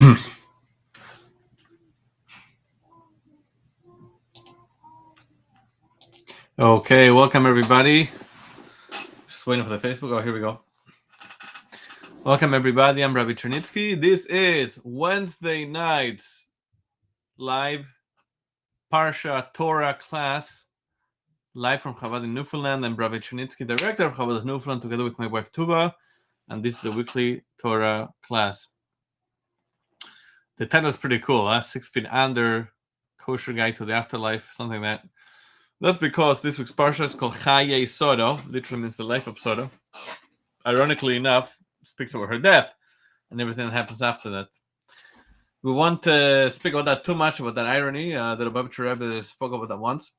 Okay, welcome everybody. Just waiting for the Facebook. Oh, here we go. Welcome everybody. I'm Rabbi Chernitsky. This is Wednesday night's live Parsha Torah class, live from Chabad in Newfoundland. I'm Rabbi Chernitsky, director of Chabad in Newfoundland, together with my wife Tuba, and this is the weekly Torah class. The title is pretty cool, 6 feet under, Kosher Guide to the Afterlife, something like that. That's because this week's Parsha is called Chaye Sodo, literally means the life of Sodo. Ironically enough, speaks about her death and everything that happens after that. We won't speak about that too much, about that irony. The Lubavitcher Rebbe spoke about that once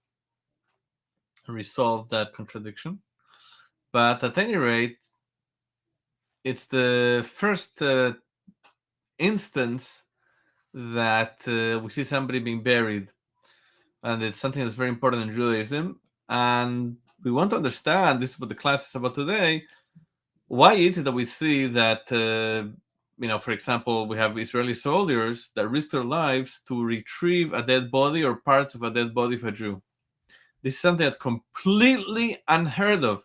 and resolved that contradiction. But at any rate, it's the first instance that we see somebody being buried. And it's something that's very important in Judaism. And we want to understand, this is what the class is about today, why is it that we see that, for example, we have Israeli soldiers that risk their lives to retrieve a dead body or parts of a dead body of a Jew? This is something that's completely unheard of.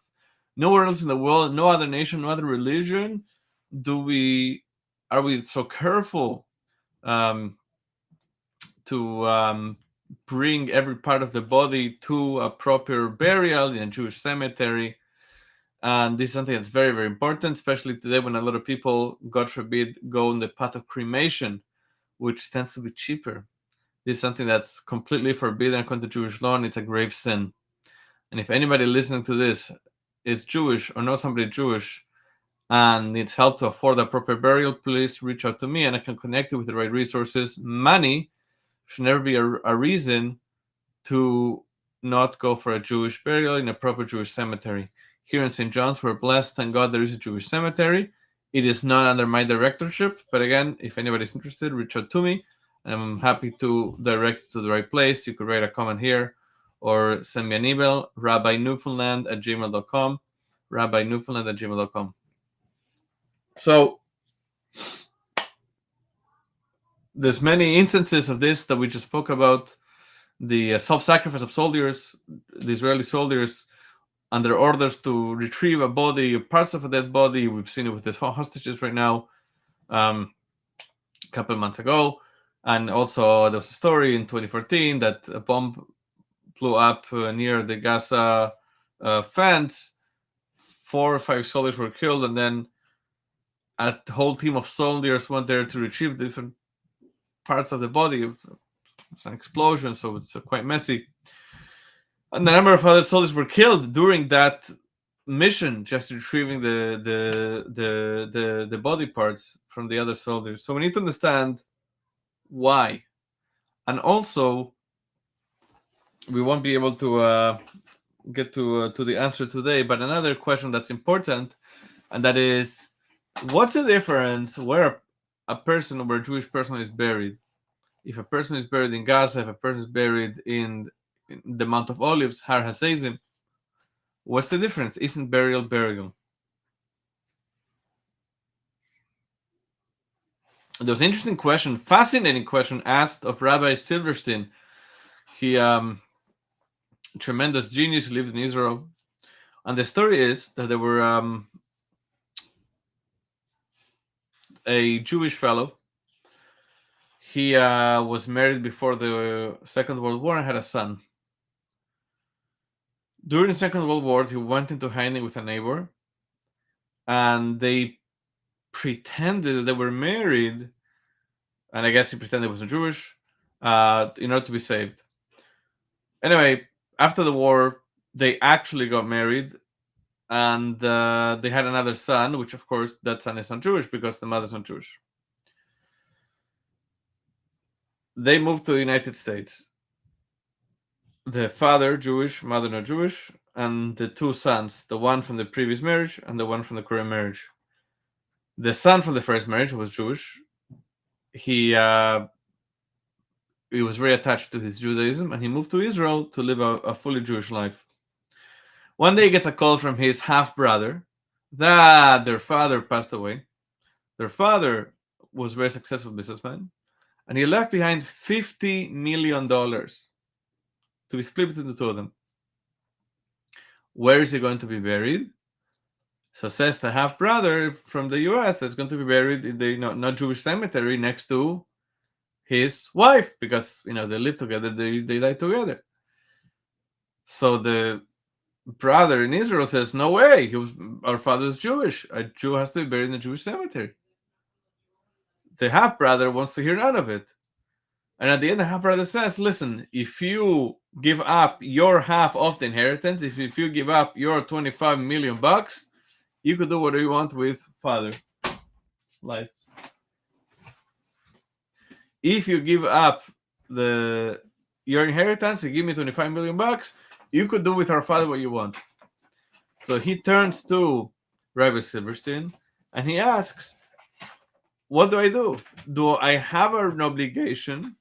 Nowhere else in the world, no other nation, no other religion, are we so careful to bring every part of the body to a proper burial in a Jewish cemetery. And this is something that's very, very important, especially today when a lot of people, God forbid, go on the path of cremation, which tends to be cheaper. This is something that's completely forbidden according to Jewish law, and it's a grave sin. And if anybody listening to this is Jewish or knows somebody Jewish and needs help to afford a proper burial, please reach out to me and I can connect you with the right resources. Money should never be a reason to not go for a Jewish burial in a proper Jewish cemetery. Here in St. John's, we're blessed. Thank God there is a Jewish cemetery. It is not under my directorship, but again, if anybody's interested, reach out to me, and I'm happy to direct you to the right place. You could write a comment here or send me an email, rabbinewfoundland@gmail.com, rabbinewfoundland@gmail.com. So there's many instances of this that we just spoke about. The self-sacrifice of soldiers, the Israeli soldiers, under orders to retrieve a body, parts of a dead body. We've seen it with the hostages right now, a couple of months ago. And also there was a story in 2014 that a bomb blew up near the Gaza fence. 4 or 5 soldiers were killed, and then a whole team of soldiers went there to retrieve different parts of the body. It's an explosion, so it's quite messy. And a number of other soldiers were killed during that mission, just retrieving the body parts from the other soldiers. So we need to understand why, and also we won't be able to get to the answer today. But another question that's important, and that is, what's the difference where a person, where a Jewish person is buried? If a person is buried in Gaza, if a person is buried in the Mount of Olives, Har HaZeizim, what's the difference? Isn't burial? There was an interesting question, fascinating question asked of Rabbi Silverstein. He tremendous genius, lived in Israel. And the story is that there were a Jewish fellow. He was married before the Second World War and had a son. During the Second World War, he went into hiding with a neighbor, and they pretended that they were married, and I guess he pretended he was Jewish, in order to be saved. Anyway, after the war, they actually got married, and they had another son, which of course that son is not Jewish because the mother's not Jewish. They moved to the United States. The father Jewish, mother not Jewish, and the 2 sons, the one from the previous marriage and the one from the current marriage. The son from the first marriage was Jewish. He was very attached to his Judaism, and he moved to Israel to live a fully Jewish life. One day he gets a call from his half-brother that their father passed away. Their father was a very successful businessman, and he left behind $50 million to be split between the two of them. Where is he going to be buried? So says the half brother from the U.S. that's going to be buried in the not Jewish cemetery next to his wife, because they live together, they die together. So the brother in Israel says, "No way! Our father's Jewish. A Jew has to be buried in the Jewish cemetery." The half brother wants to hear none of it, and at the end, the half brother says, "Listen, if you give up your half of the inheritance, if you give up your $25 million, you could do whatever you want with father life. If you give up your inheritance and give me $25 million, you could do with our father what you want." So he turns to Rabbi Silverstein and he asks, "What do I do? Do I have an obligation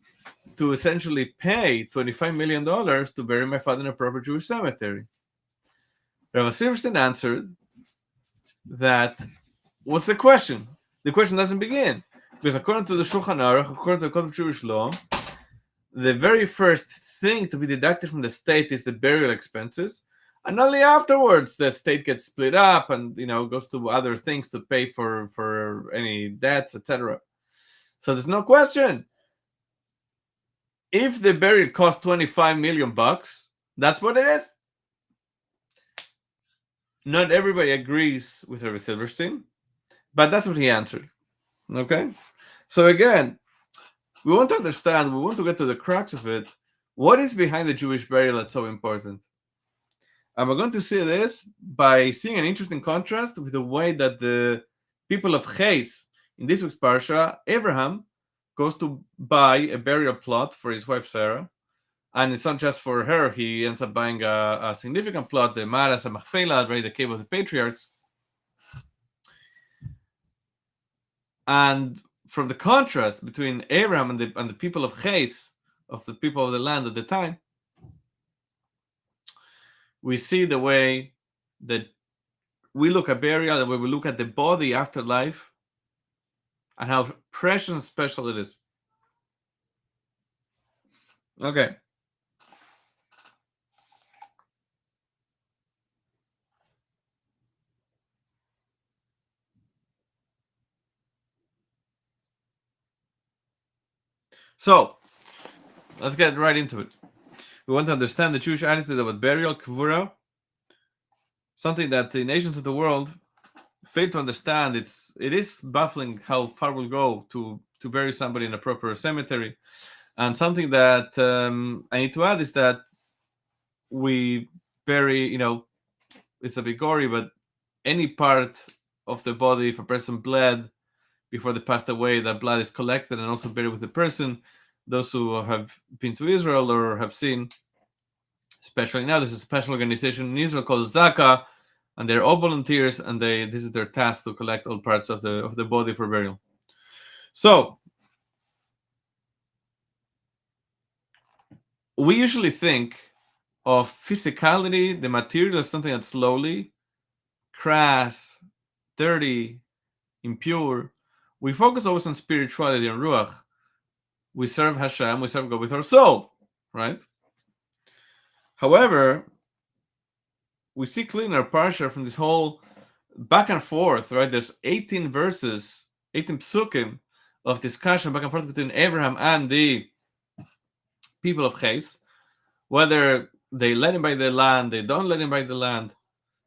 to essentially pay $25 million to bury my father in a proper Jewish cemetery?" Rabbi Silverstein answered that, what's the question? The question doesn't begin. Because according to the Shulchan Aruch, according to the Code of Jewish law, the very first thing to be deducted from the state is the burial expenses, and only afterwards the state gets split up and goes to other things to pay for any debts, etc. So there's no question. If the burial costs $25 million, that's what it is. Not everybody agrees with Rabbi Silverstein, but that's what he answered. Okay? So again, we want to understand, we want to get to the crux of it. What is behind the Jewish burial that's so important? And we're going to see this by seeing an interesting contrast with the way that the people of Ches, in this week's Parsha, Abraham goes to buy a burial plot for his wife Sarah. And it's not just for her, he ends up buying a significant plot, the Maras and Machpelah, right, the Cave of the Patriarchs. And from the contrast between Abraham and the people of Ches, of the people of the land at the time, we see the way that we look at burial, the way we look at the body after life, and how precious and special it is. Okay. So, let's get right into it. We want to understand the Jewish attitude about burial, kvura, something that the nations of the world fail to understand. It is baffling how far we'll go to bury somebody in a proper cemetery. And something that I need to add is that we bury, it's a bit gory, but any part of the body, if a person bled before they passed away, that blood is collected and also buried with the person. Those who have been to Israel or have seen, especially now, there's a special organization in Israel called Zaka, and they're all volunteers, and this is their task to collect all parts of the body for burial. So we usually think of physicality, the material, as something that's lowly, crass, dirty, impure. We focus always on spirituality and ruach. We serve Hashem, we serve God with our soul, right? However, we see clearly in our parsha from this whole back and forth, right? There's 18 verses, 18 psukim of discussion back and forth between Abraham and the people of Ches, whether they let him buy the land, they don't let him buy the land.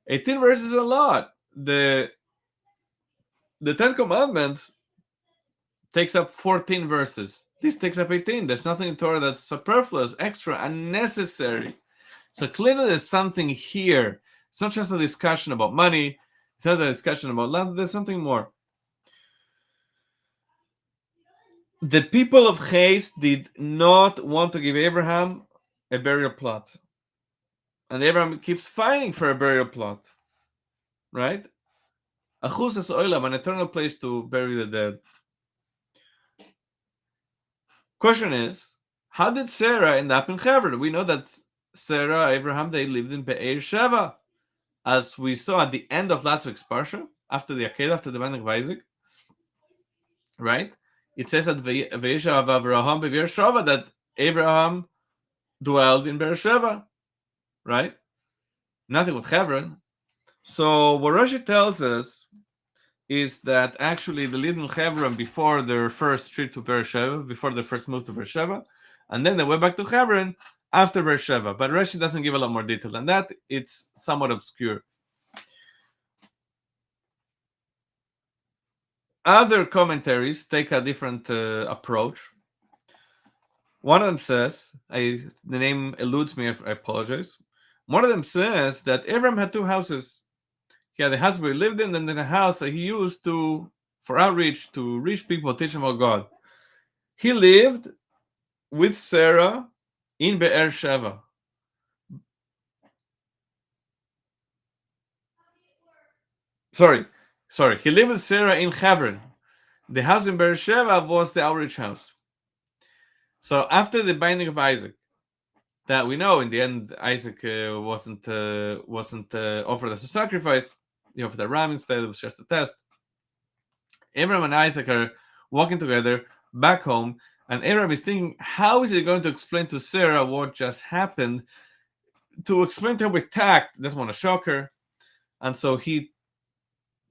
18 verses is a lot. The Ten Commandments takes up 14 verses. This takes up 18. There's nothing in Torah that's superfluous, extra, unnecessary. So clearly there's something here. It's not just a discussion about money. It's not a discussion about land. There's something more. The people of Ches did not want to give Abraham a burial plot. And Abraham keeps fighting for a burial plot. Right? Achusas Oilam, an eternal place to bury the dead. Question is, how did Sarah end up in Hebron? We know that Sarah, Abraham, they lived in Be'er Sheva, as we saw at the end of last week's parsha, after the Akedah, after the binding of Isaac, right? It says at Vayishav Avraham Be'Beersheva that Abraham dwelled in Beersheba, right? Nothing with Hebron. So what Rashi tells us is that actually they lived in Hebron before their first trip to Beersheba, before their first move to Beersheba, and then they went back to Hebron after Beersheba. But Rashi doesn't give a lot more detail than that. It's somewhat obscure. Other commentaries take a different approach. One of them says, the name eludes me, I apologize. One of them says that Abraham had two houses. He had the house where he lived in, and then a house that he used for outreach, to reach people, teach them about God. He lived with Sarah in Be'er Sheva. Sorry. He lived with Sarah in Hebron. The house in Be'er Sheva was the outreach house. So after the binding of Isaac, that we know in the end Isaac wasn't offered as a sacrifice. He offered a ram instead. It was just a test. Abraham and Isaac are walking together back home, and Abraham is thinking, how is he going to explain to Sarah what just happened? To explain to her with tact, doesn't want to shock her, and so he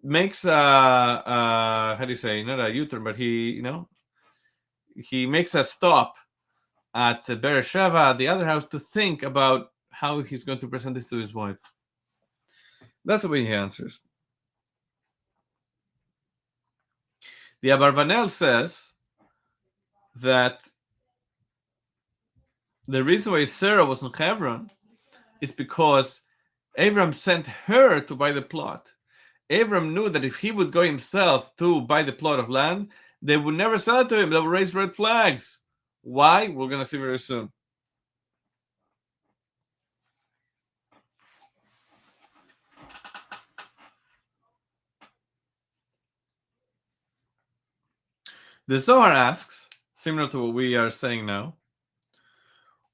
makes how do you say, not a U-turn, but he makes a stop at Beersheba, the other house, to think about how he's going to present this to his wife. That's the way he answers. The Abarvanel says that the reason why Sarah was in Hebron is because Abram sent her to buy the plot. Abram knew that if he would go himself to buy the plot of land, they would never sell it to him. They would raise red flags. Why? We're going to see very soon. The Zohar asks, similar to what we are saying now,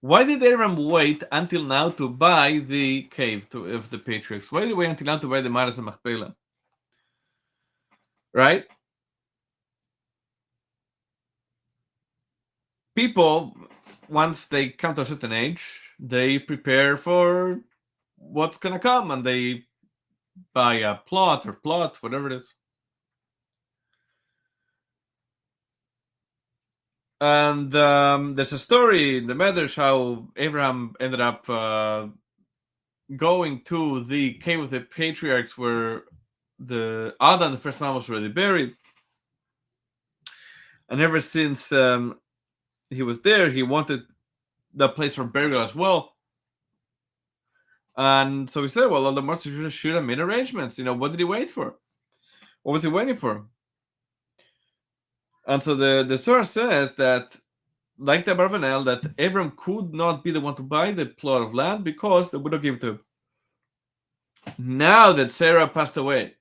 why did Abram wait until now to buy the cave of the patriarchs? Why did he wait until now to buy the Maras and Machpelah? Right? People, once they come to a certain age, they prepare for what's going to come, and they buy a plot or plots, whatever it is. And there's a story in the Medrash how Abraham ended up going to the cave of the patriarchs where the Adam, the first man, was already buried. And ever since he was there, he wanted the place for burial as well. And so he said, well, all the more should have made arrangements. What did he wait for? What was he waiting for? And so the source says that, like the Barvanel, that Abram could not be the one to buy the plot of land because they would have given to him. Now that Sarah passed away,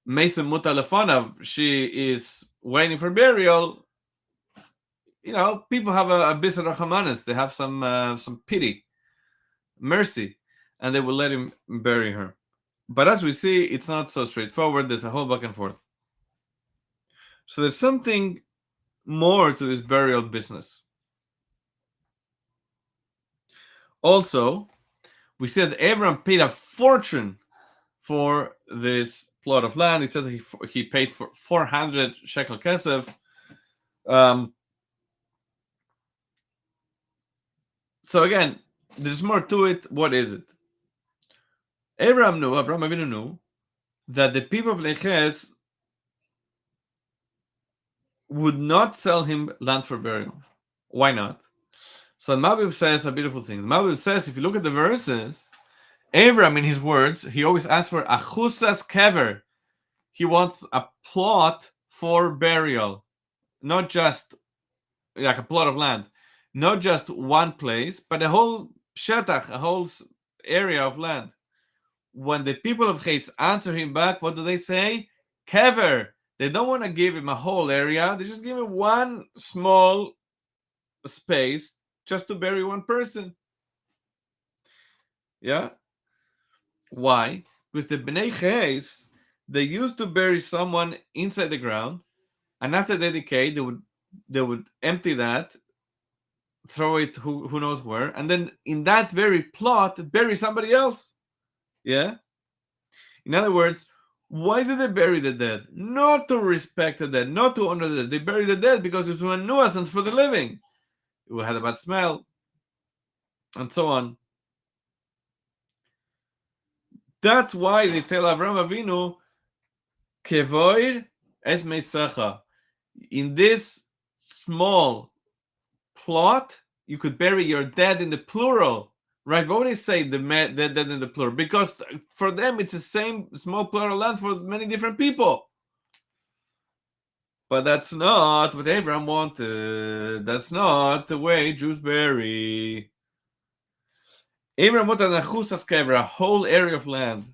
Mason Mutalefanov, she is waiting for burial. People have a bit of rachamanis. They have some pity, mercy, and they will let him bury her. But as we see, it's not so straightforward. There's a whole back and forth. So there's something more to this burial business. Also, we see that Abraham paid a fortune for this plot of land. It says that he paid for 400 shekel kesef. So again, there's more to it. What is it? Abraham Avinu knew that the people of Leches would not sell him land for burial. Why not? So Mabib says a beautiful thing. Mabib says, if you look at the verses, Abraham, in his words, he always asks for achusas kever. He wants a plot for burial, not just like a plot of land, not just one place, but a whole shetach, a whole area of land. When the people of Ches answer him back, what do they say? Kever. They don't want to give him a whole area. They just give him one small space just to bury one person. Yeah? Why? Because the Bnei Ches, they used to bury someone inside the ground, And after they decay, they would empty that, throw it who knows where, and then in that very plot bury somebody else. Yeah. In other words, why did they bury the dead? Not to respect the dead, not to honor the dead. They bury the dead because it's a nuisance for the living. It had a bad smell, and so on. That's why they tell Avram Avinu, Kevoir es meisacha. In this small plot, you could bury your dead in the plural, right? But when they say the dead in the plural, because for them it's the same small plural land for many different people. But that's not what Abraham wanted. That's not the way Jews bury. Abraham wanted a whole area of land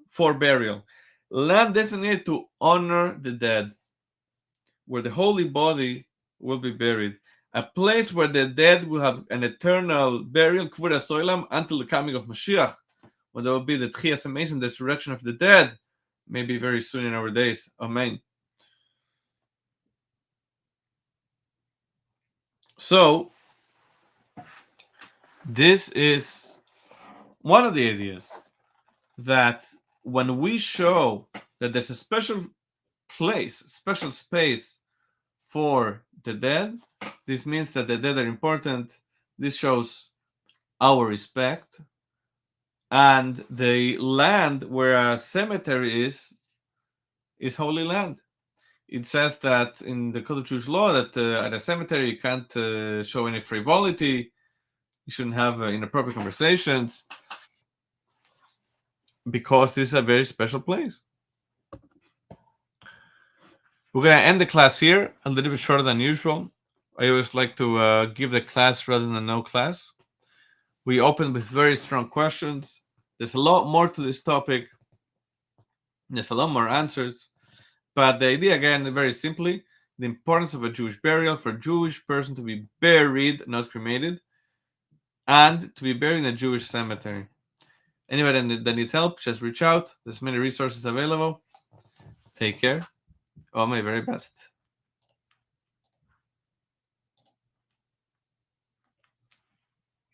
for burial. Land designated to honor the dead, where the holy body will be buried. A place where the dead will have an eternal burial, Kvura Soilam, until the coming of Mashiach, when there will be the Tchias Amazing, the resurrection of the dead, maybe very soon in our days. Amen. So, this is one of the ideas, that when we show that there's a special place, special space for the dead, this means that the dead are important. This shows our respect. And the land where a cemetery is holy land. It says that in the Code of Jewish law that at a cemetery you can't show any frivolity. You shouldn't have inappropriate conversations, because this is a very special place. We're going to end the class here, a little bit shorter than usual. I always like to give the class rather than no class. We opened with very strong questions. There's a lot more to this topic. There's a lot more answers. But the idea, again, very simply, the importance of a Jewish burial, for a Jewish person to be buried, not cremated, and to be buried in a Jewish cemetery. Anybody that needs help, just reach out. There's many resources available. Take care. All my very best.